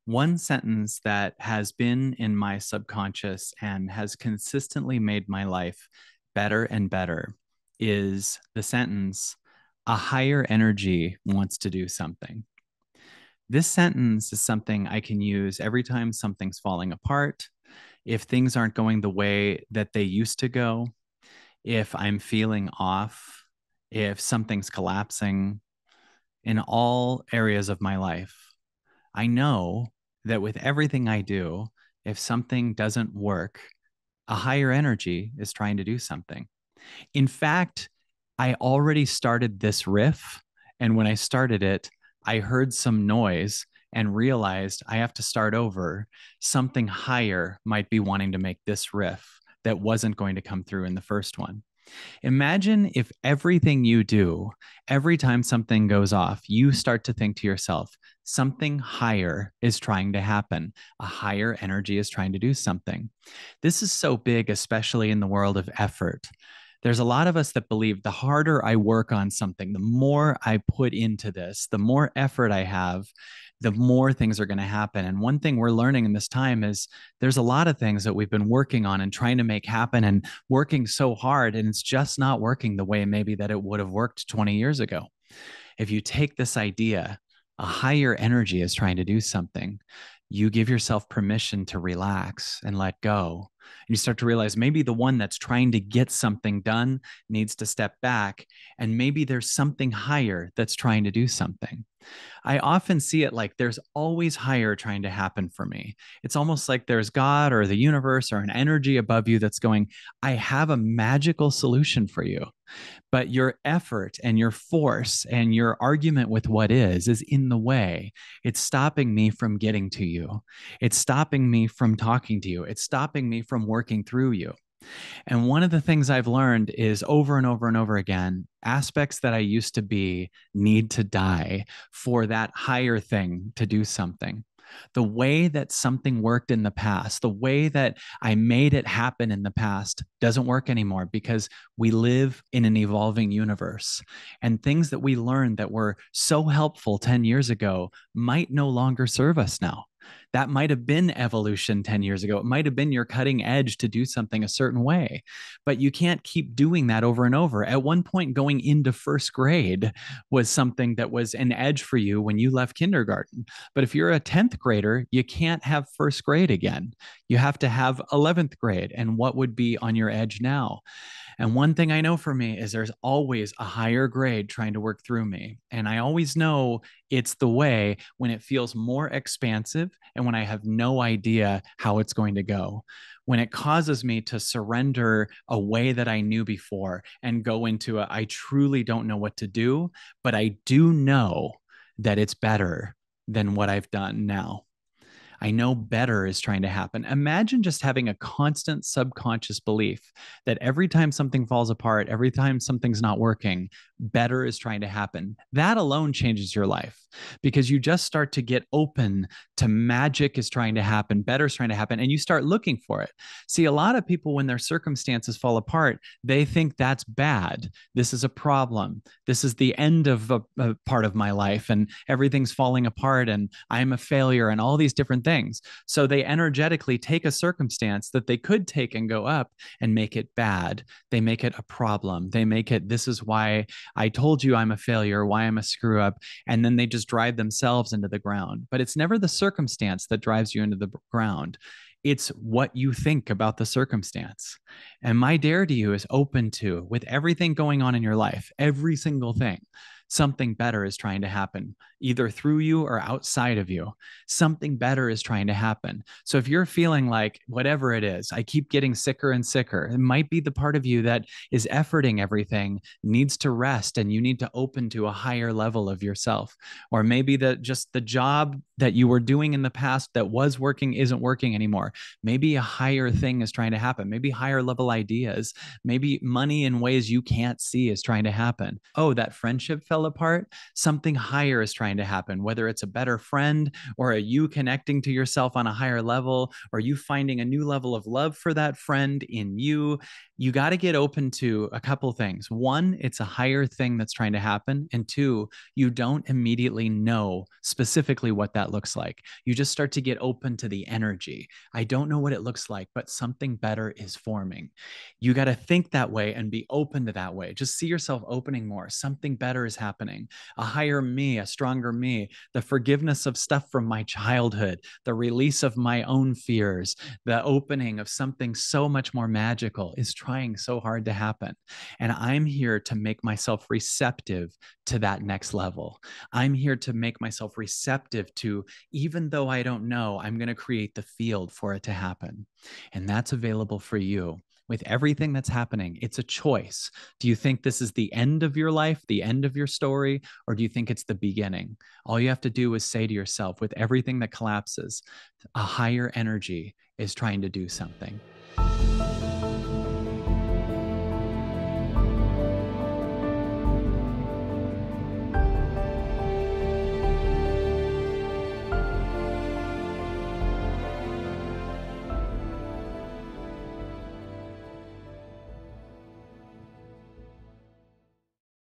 One sentence that has been in my subconscious and has consistently made my life better and better is the sentence, a higher energy wants to do something. This sentence is something I can use every time something's falling apart, if things aren't going the way that they used to go, if I'm feeling off, if something's collapsing in all areas of my life. I know that with everything I do, if something doesn't work, a higher energy is trying to do something. In fact, I already started this riff. And when I started it, I heard some noise and realized I have to start over. Something higher might be wanting to make this riff that wasn't going to come through in the first one. Imagine if everything you do, every time something goes off, you start to think to yourself, something higher is trying to happen. A higher energy is trying to do something. This is so big, especially in the world of effort. There's a lot of us that believe the harder I work on something, the more I put into this, the more effort I have, the more things are going to happen. And one thing we're learning in this time is there's a lot of things that we've been working on and trying to make happen and working so hard, and it's just not working the way maybe that it would have worked 20 years ago. If you take this idea, a higher energy is trying to do something, you give yourself permission to relax and let go. And you start to realize maybe the one that's trying to get something done needs to step back. And maybe there's something higher that's trying to do something. I often see it like there's always higher trying to happen for me. It's almost like there's God or the universe or an energy above you that's going, I have a magical solution for you. But your effort and your force and your argument with what is in the way. It's stopping me from getting to you. It's stopping me from talking to you. It's stopping me from working through you. And one of the things I've learned is over and over and over again, aspects that I used to be need to die for that higher thing to do something. The way that something worked in the past, the way that I made it happen in the past doesn't work anymore because we live in an evolving universe. And things that we learned that were so helpful 10 years ago might no longer serve us now. That might have been evolution 10 years ago. It might have been your cutting edge to do something a certain way, but you can't keep doing that over and over. At one point, going into first grade was something that was an edge for you when you left kindergarten. But if you're a 10th grader, you can't have first grade again. You have to have 11th grade. And what would be on your edge now? And one thing I know for me is there's always a higher grade trying to work through me. And I always know it's the way when it feels more expansive and when I have no idea how it's going to go. When it causes me to surrender a way that I knew before and go into I truly don't know what to do, but I do know that it's better than what I've done now. I know better is trying to happen. Imagine just having a constant subconscious belief that every time something falls apart, every time something's not working, better is trying to happen. That alone changes your life because you just start to get open to magic is trying to happen, better is trying to happen, and you start looking for it. See, a lot of people, when their circumstances fall apart, they think that's bad. This is a problem. This is the end of a part of my life, and everything's falling apart, and I'm a failure, and all these different things. So they energetically take a circumstance that they could take and go up and make it bad. They make it a problem. They make it, this is why I told you I'm a failure, why I'm a screw up. And then they just drive themselves into the ground. But it's never the circumstance that drives you into the ground. It's what you think about the circumstance. And my dare to you is open to, with everything going on in your life, every single thing, something better is trying to happen, either through you or outside of you. Something better is trying to happen. So if you're feeling like whatever it is, I keep getting sicker and sicker, it might be the part of you that is efforting everything, needs to rest, and you need to open to a higher level of yourself. Or maybe that just the job that you were doing in the past that was working isn't working anymore. Maybe a higher thing is trying to happen. Maybe higher level ideas. Maybe money in ways you can't see is trying to happen. Oh, that friendship fell apart. Something higher is trying to happen, whether it's a better friend or a you connecting to yourself on a higher level, or you finding a new level of love for that friend in you. you got to get open to a couple things. One, it's a higher thing that's trying to happen. And two, you don't immediately know specifically what that looks like. You just start to get open to the energy. I don't know what it looks like, but something better is forming. You got to think that way and be open to that way. Just see yourself opening more. Something better is happening. A higher me, a stronger me, the forgiveness of stuff from my childhood, the release of my own fears, the opening of something so much more magical is trying so hard to happen. And I'm here to make myself receptive to that next level. I'm here to make myself receptive to, even though I don't know, I'm going to create the field for it to happen. And that's available for you. With everything that's happening, it's a choice. Do you think this is the end of your life, the end of your story, or do you think it's the beginning? All you have to do is say to yourself, with everything that collapses, a higher energy is trying to do something.